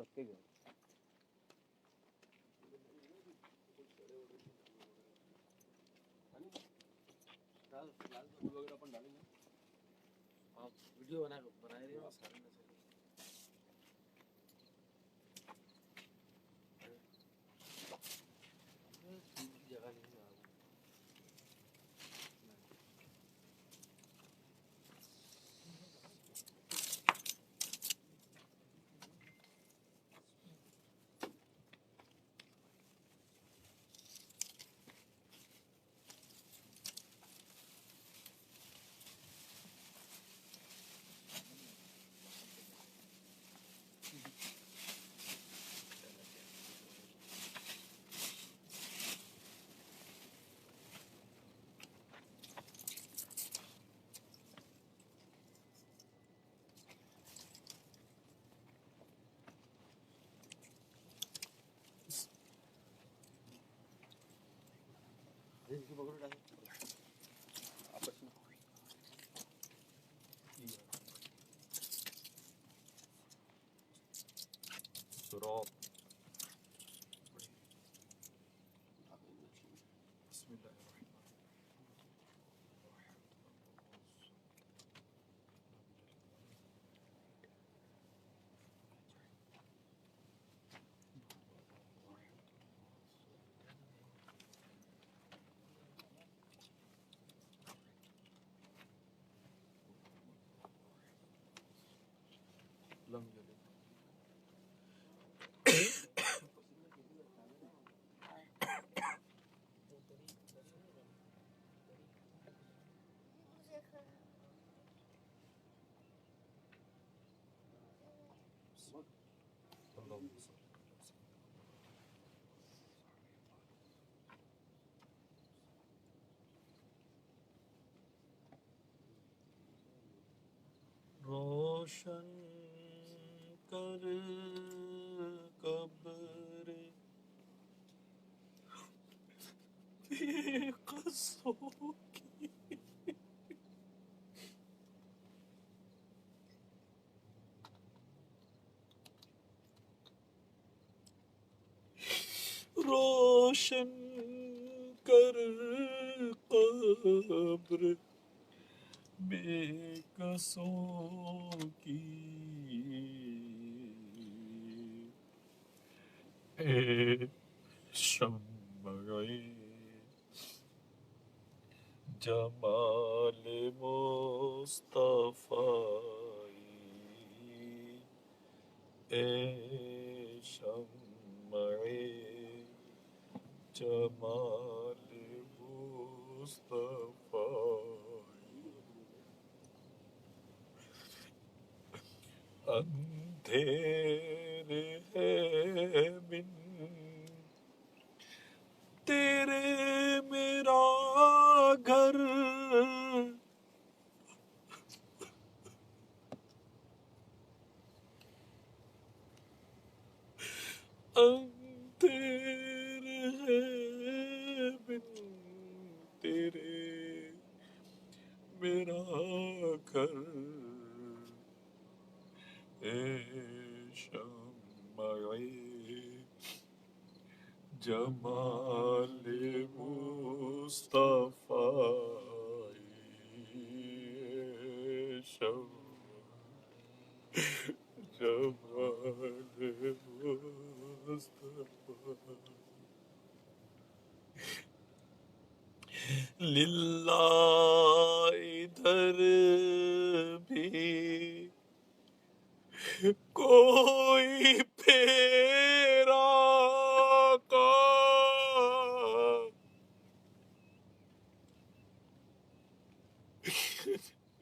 رکھ کے گیا. اپن ڈالیں گے. آپ ویڈیو بنا رہے ہو سارے جگہ نہیں ہے. روشن کر قبر بے قصوں کی، روشن کر قبر بے قصوں کی، اے شمع جمال مصطفیٰ، اے شمع جمال مصطفیٰ، اندھیر ہے من تیرے میرا گھر، اندھیر ہے من تیرے میرا گھر، اے شمع جمال مصطفیٰ، اے شمع جمال مصطفیٰ، للہ ادھر بھی کوئی پھیرا کا،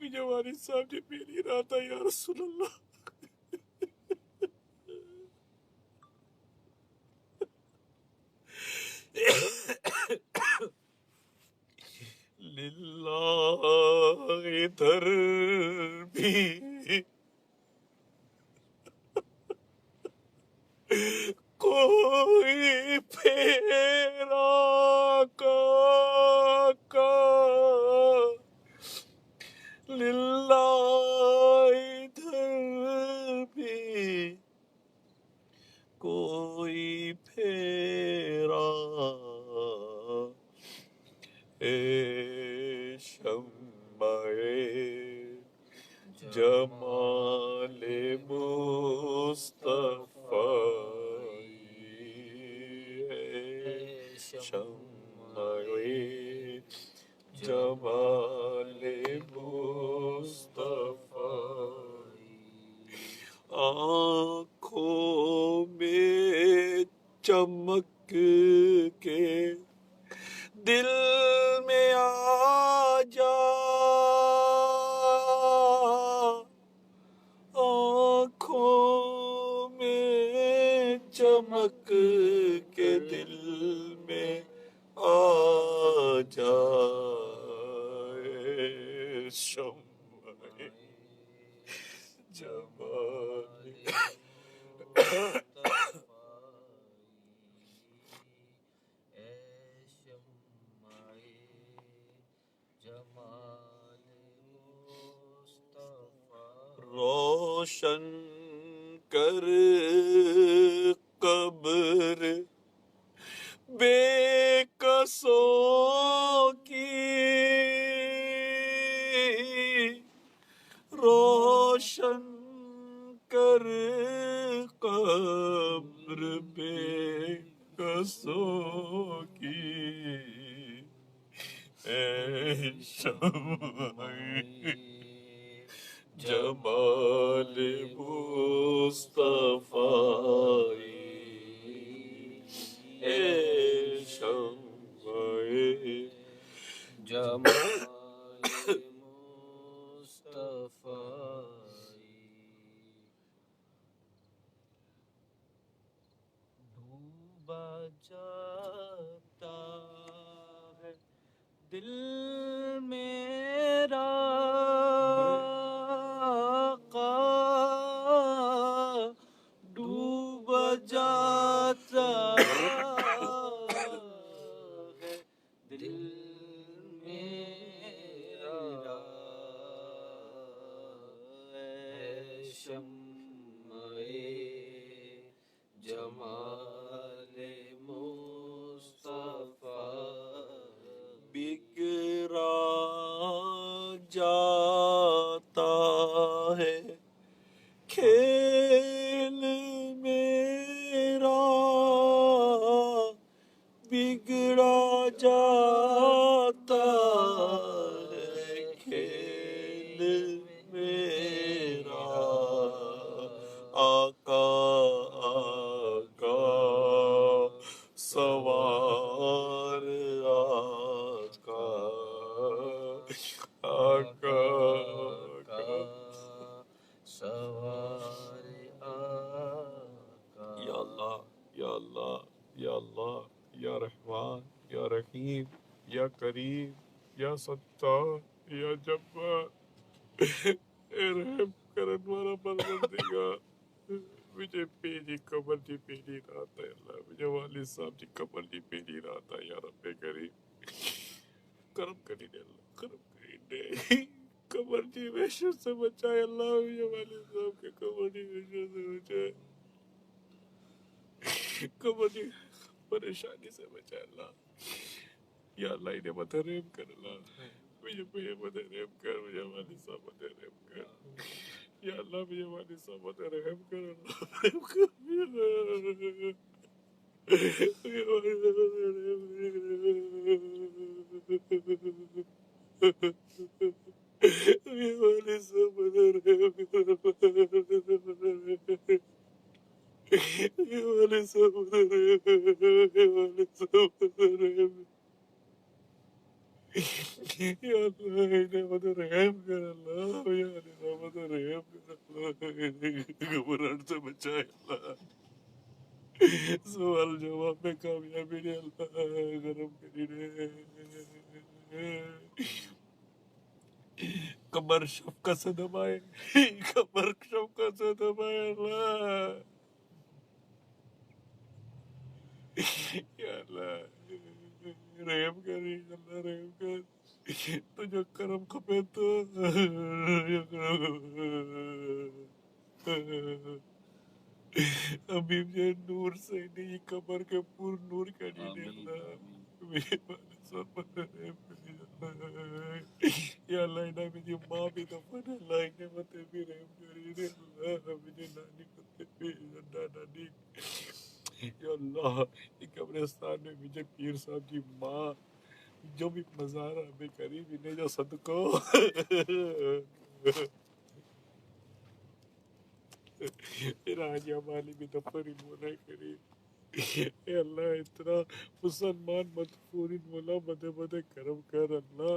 مجھے والد صاحب نے میری رہا تھا یا رسول اللہ، للہ ادھر بھی کوئی پھیرا کا، للہ ادھر بھی اے شمع جمال مصطفی، اے شمع جمال مصطفی، آنکھوں میں چمک کے دل میں آ جا، آنکھوں میں چمک کے دل میں آ جا، اے شمع جمال روشن کر قبر بے کسوں کی، روشن کر قبر بے کسوں کی، اے شمع جمال مصطفی، اے شمع جمال مصطفی، ڈوبا جاتا ہے دل میرا، آقا ڈوبا جاتا ہے دل میرا، اے شمع جمال مصطفی، بگڑا جاتا ہے کھیل میرا، بگڑا جاتا ہے کھیل میرا، آقا آقا سوار آقا، آقا آقا سوار آقا، یا اللہ یا اللہ یا اللہ یا رحمان یا رحیم یا کریم یا ستار یا جبار، اے رحم کرن والا پروردگار، مجھے پہلی قبر دی پہلی رات ہے اللہ، مجھے والد صاحب دی قبر دی پہلی رات ہے یا رب کریم، کرم کری دے اللہ، کرم کری دے، قبر دی وحشت سے بچائے اللہ، مجھے والد صاحب کے قبر دی وحشت سے بچائے، قبر دی پریشانی سے بچائے اللہ، یا اللہ انہیں مت رحم کر اللہ، مجھے مت رحم کر، مجھے والد صاحب مت رحم کر، یا اللہ مجھے والد صاحب مت رحم کر اللہ، رحم کر میرے والد صاحب مت رحم کر، میرے والد صاحب مت رحم کر، میرے والد صاحب مت رحم کر، یا اللہ انہیں مت رحم کر اللہ، یا اللہ مت رحم کر اللہ، گھبراہٹ سے بچائے اللہ، سوال جواب میں کامیابی دے اللہ، کرم کری دے، کمر شفقت سے دبائے، کمر شفقت سے دبائے اللہ، یا اللہ رحم کری اللہ، رحم کر، تجھے کرم کھپے تو حبیب جے نور سے نہیں قبر کے پور نور کری دے اللہ، میرے والد یا اللہ انہیں میری ماں بھی دفن ہے، اللہ انہیں متے بھی رحم کری دے، اللہ مجھے نانی متے بھی نانا نانی، یا اللہ یہ قبرستان میں مجھے پیر صاحب کی ماں جو بھی مزارہ ہمیں قریب انہیں جو صدقو راج ہماری بھی دفن مولا کریم، اے اللہ اتنا مسلمان مدفورین مولا بدے بدے کرم کر اللہ،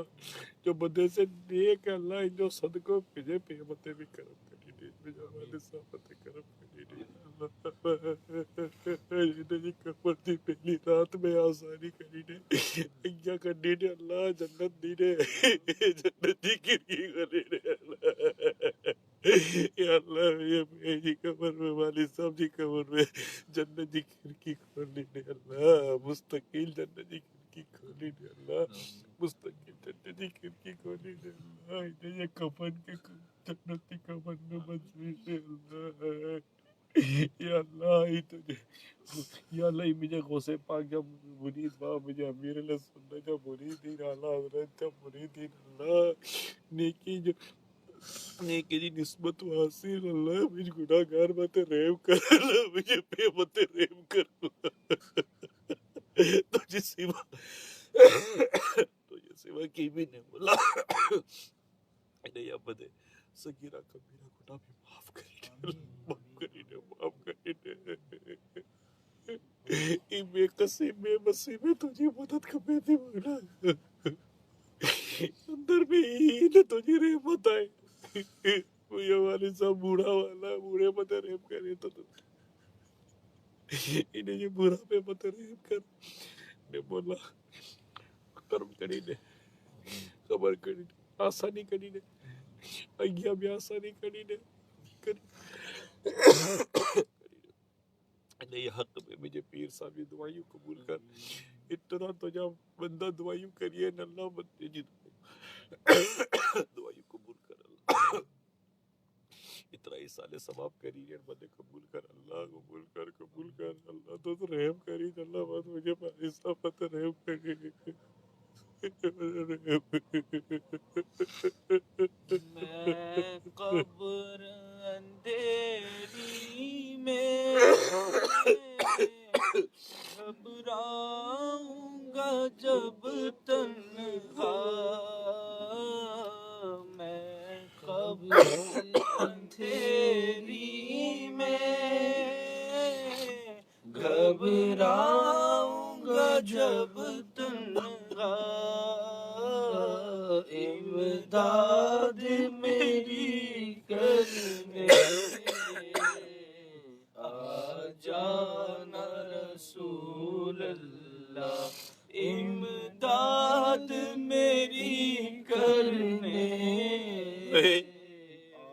جو بدے سے نیک ہے اللہ ان جو صدقوں پجے پیمتے بھی کرم کری دے، مجھے ہمارے صحبت کرم کری دے اللہ، انہیں جی کفر دی پہلی رات میں آسانی کری دے، اگیا کرنی دے اللہ، جنت دی دے، جنت دی کری کری دے اللہ، یا اللہ یہ میری قبر میں والد صاحب جی قبر میں جنت جی کھڑکی کھولی دے اللہ، مستقل جنت جی کھڑکی کھولی دے اللہ، مستقل جنت جی کھڑکی کھولی دے اللہ، انہیں یہ کفن کے جنت کی کفن میں منظور دے اللہ، یا اللہ ہی تجھے، یا اللہ ہی مجھے غوث پاک جب مرید با مجھے امیر اللہ سننا جب مرید اعلیٰ حضرت جب مرید اللہ نیکی جو نیکی دی نسبت حاصل اللہ، مجھ گناہ گار بات رحم کر اللہ، مجھے بے مت رحم کر تجھے سوا تجھے سوا کی بھی نہیں بولا، انہیں یا بدے سگیرہ کبیرہ گناہ بھی معاف کری دے، معاف کری دے، معاف کری دے، ای بے قسی بے بسی میں تجھے مدد کبھی دی مولا، اندر میں ہی نہ تجھے رحمت آئے، یہ والد صاحب بوڑھا والا بوڑھے مت رحم کرے تو انہیں یہ بوڑھا پہ مت رحم کر نے بولا کرم کری دے، خبر کری دے، آسانی کری دے، اگیا بھی آسانی کری دے، انہیں یہ حق میں مجھے پیر صاحب یہ دعائیوں قبول کر، اتنا تو جب بندہ دعائیوں کریے نہ اللہ بندے جی دعائیوں قبول کر اللہ، اتنا ہی سال ثواب کری ہے بندے قبول کر اللہ، قبول کر اللہ، تو رحم کری اللہ، بات مجھے ایسا پتہ رحم کری میں قبر اندھیری میں گھبراؤں گا جب تنہا، میں قبر اندھیری میں گھبراؤں گا جب تنہا، امداد میری کرنے آ جانا رسول اللہ، امداد میری کرنے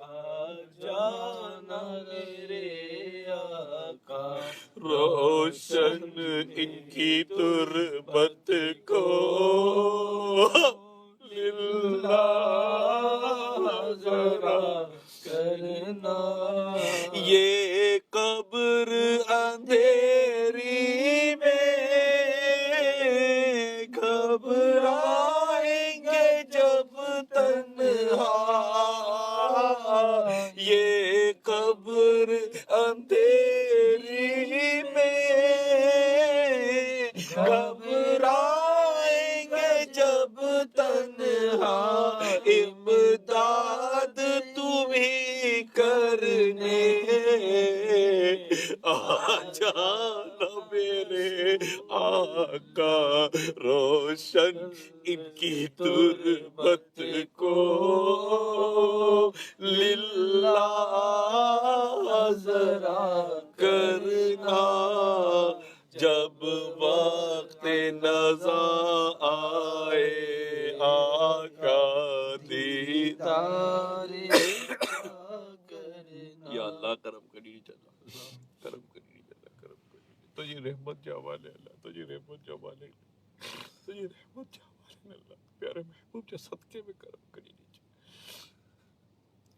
آ جانا میرے آقا، روشن ان کی تربت کو للہ ذرا کرنا، یہ قبر اندھیری میں گھبرائیں گے جب تنہا، یہ قبر اندھیری میں گھبرائیں گے جب تنہا، امداد تمہیں کرنے آ جانا میرے آقا، روشن ان کی تربت کو للہ ذرا کرنا، جب وقت نزا آئے آقا دیدار کرنا، یا اللہ کرم کری چلا، کرم کری چلا، کرم کری تجھے رحمت جوالے اللہ، تجھے رحمت جوالے، تجھے رحمت جوالے اللہ، پیارے محبوب جو صدقے میں کرم کری دیجئے،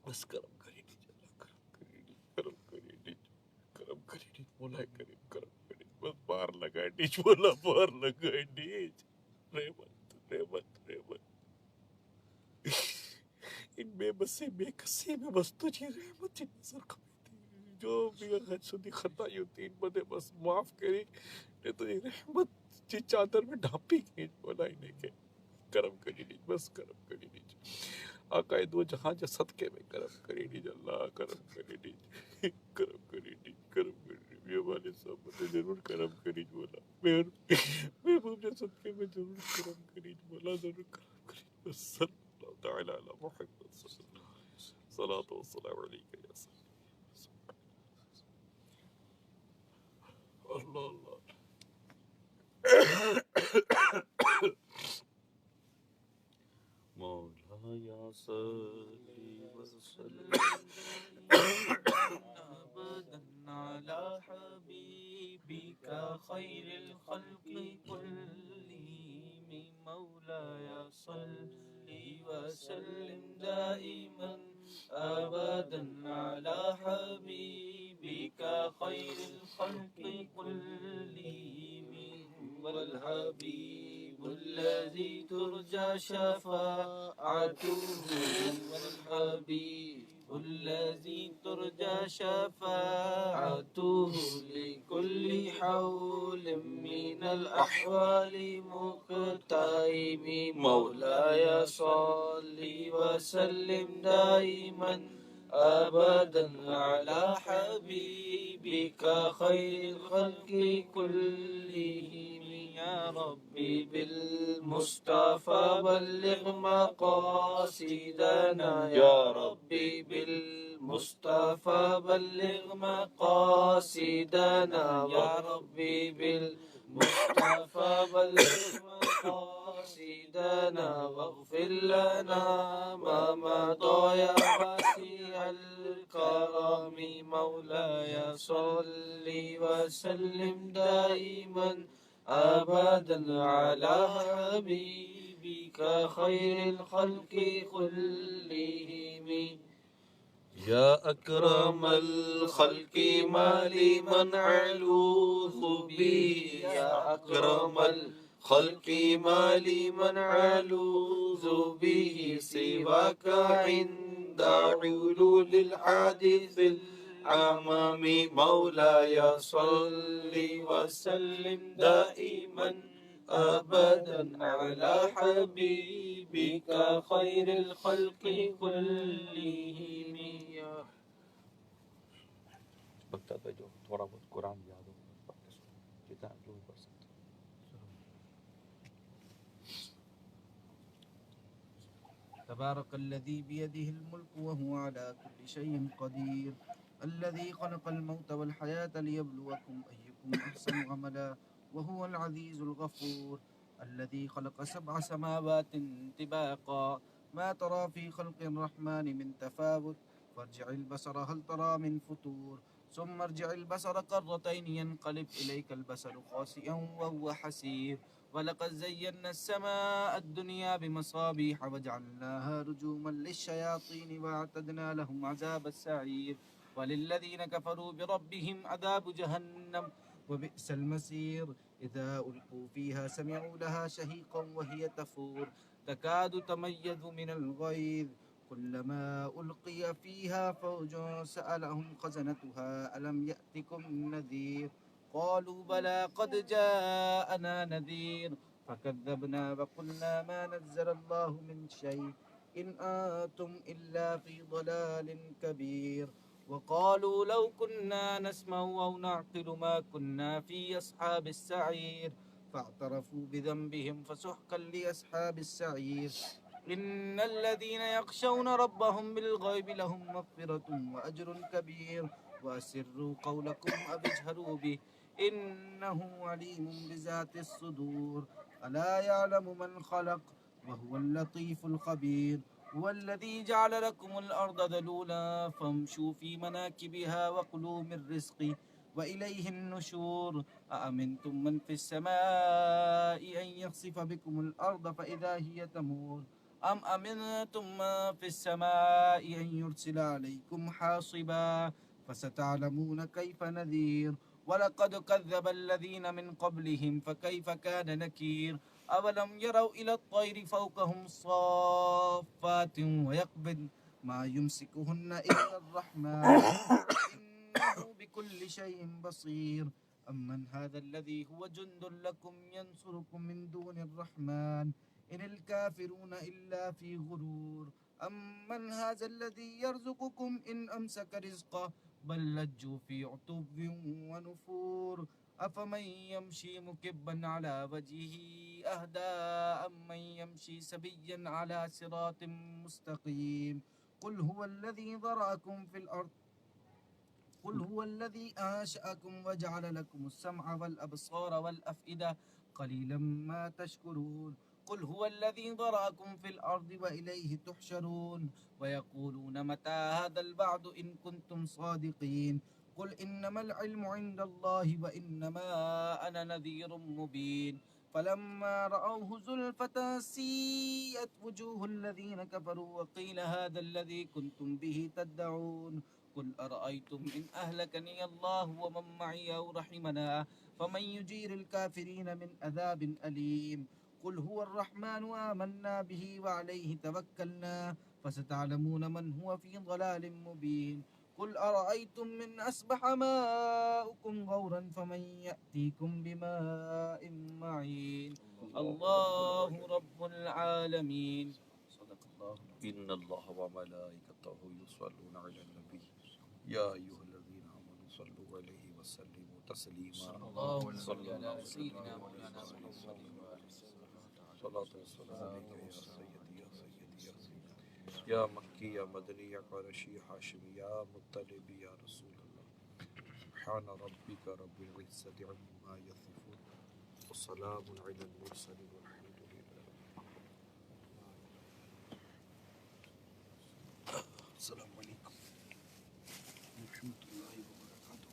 بس کرم کری دیجئے اللہ، کرم کری دیجئے، کرم کری دیجئے، کرم کری دیجئے مولا کریم، کرم کری بس پار لگائے دیجئے مولا، پار لگائے دیجئے رحمت رحمت رحمت ان بے بسی بے کسی میں بس تجھی رحمت نظر کمیتی جو بھی غد شدی خطائی ہوتی ان بدے بس معاف کری نے تجھی رحمت جی چادر میں ڈھانپی گئی مولا انہیں کے کرم کری نہیں بس کرم کری نہیں آقا دو جہاں جو صدقے میں کرم کری نہیں اللہ کرم کری نہیں کرم کری نہیں کرم کری نہیں یہ والے صاحب مجھے ضرور کرم کری مولا محبوب جو صدقے میں ضرور کرم کری مولا ضرور کرم کری بس صلی اللہ تعالی علی محمد صلی اللہ علیہ وسلم صلاۃ والسلام علیکہ یا سیدی اللہ اللہ مولایا صلی وسلم أبدا على حبيبك خير الخلق كلهم مولاي صل وسلم دائما أبدا على حبيبك خير الخلق كلهم والحبيب الذي ترجى شفاعته والحبيب الذي ترجى شفاعته لكل حول من الأحوال مقتئم مولاي صل وسلم دائما أبدا على حبيبك خير الخلق كلهم يا ربي بالمصطفى بلغ مقاصدنا يا ربي بالمصطفى بلغ مقاصدنا يا ربي بالمصطفى بلغ مقاصدنا واغفر لنا ما مضى يا واسع الكرم مولاي صل وسلم دائما أبدا على حبيبك خير الخلق كلهم يا أكرم الخلق ما لمن علوه به يا أكرم الخلق ما لمن علوه به سواك عند علول الحادث العمام مولاي صل وسلم دائما أبدا على حبيبك خير الخلق كلهم بکتا تھا جو تھوڑا بہت قرآن یاد ہو جتنا جو بھی پڑھ سکتا تبارك الذي بيده الملك وهو على كل شيء قدير الذي خلق الموت والحياة ليبلوكم أيكم أحسن عملا وهو العزيز الغفور الذي خلق 7 سماوات طباقا ما ترى في خلق الرحمن من تفاوت فارجع البصر هل ترى من فطور ثم ارجع البصر قرتين ينقلب إليك البصر خاسئا وهو حسير ولقد زينا السماء الدنيا بمصابيح وجعلناها رجوما للشياطين واعتدنا لهم عذاب السعير وللذين كفروا بربهم عذاب جهنم وبئس المصير إذا ألقوا فيها سمعوا لها شهيقا وهي تفور تكاد تميز من الغيظ كلما ألقي فيها فوج سألهم خزنتها ألم يأتكم نذير قالوا بلى قد جاءنا نذير فكذبنا وقلنا ما نزل الله من شيء إن أنتم إلا في ضلال كبير وقالوا لو كنا نسمع أو نعقل ما كنا في أصحاب السعير فاعترفوا بذنبهم فسحقا لأصحاب السعير إن الذين يخشون ربهم بالغيب لهم مغفرة وأجر كبير وأسروا قولكم أو اجهروا به إنه عليم بذات الصدور ألا يعلم من خلق وهو اللطيف الخبير هو الذي جعل لكم الأرض ذلولا فامشوا في مناكبها وكلوا من رزقه وإليه النشور أأمنتم من في السماء أن يخسف بكم الأرض فإذا هي تمور أم أمنتم من في السماء أن يرسل عليكم حاصبا فستعلمون كيف نذير ولقد كذب الذين من قبلهم فكيف كان نكير أولم يروا إلى الطير فوقهم صافات ويقبض ما يمسكهن إلا الرحمن إنه بكل شيء بصير أمن هذا الذي هو جند لكم ينصركم من دون الرحمن إن الكافرون إلا في غرور أمن هذا الذي يرزقكم إن أمسك رزقه بل لجوا في عتب ونفور أفمن يمشي مكبا على وجهه أهدى أمن يمشي سبيا على صراط مستقيم قل هو الذي ذرأكم في الأرض قل هو الذي أنشأكم وجعل لكم السمع والأبصار والأفئدة قليلا ما تشكرون قل هو الذي ذرأكم في الأرض وإليه تحشرون ويقولون متى هذا البعد إن كنتم صادقين قل إنما العلم عند الله وإنما أنا نذير مبين فلما رأوه زلفة سيئت وجوه الذين كفروا وقيل هذا الذي كنتم به تدعون قل أرأيتم إن أهلكني الله ومن معي أو رحمنا فمن يجير الكافرين من عذاب أليم قل هو الرحمن آمنا به وعليه توكلنا فستعلمون من هو في ضلال مبين قل أرأيتم من أصبح ماؤكم غورا فمن يأتيكم بماء معين الله رب العالمين صدق الله إن الله وملائكته يصلون على النبي يا أيها الذين آمنوا صلوا عليه وسلموا تسليما اللهم صل على سيدنا مولانا محمد صلاة والسلام عليك يا سيدي يا سيدي يا سيدي يا مكي يا مدني يا قرشي هاشمي يا مطلب يا رسول الله سبحان ربك رب العزة عما يصفون وسلام على المرسلين والحمد لله. السلام عليكم ورحمة الله وبركاته.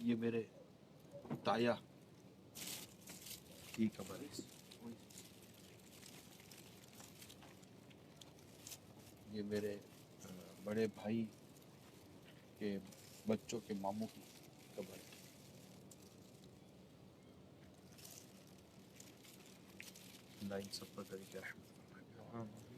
یہ میرے تایا کی قبر ہے. یہ میرے بڑے بھائی کے بچوں کے ماموں کی قبر ہے. اللہ ان سب پر کرے کہ رحمت فرمائے.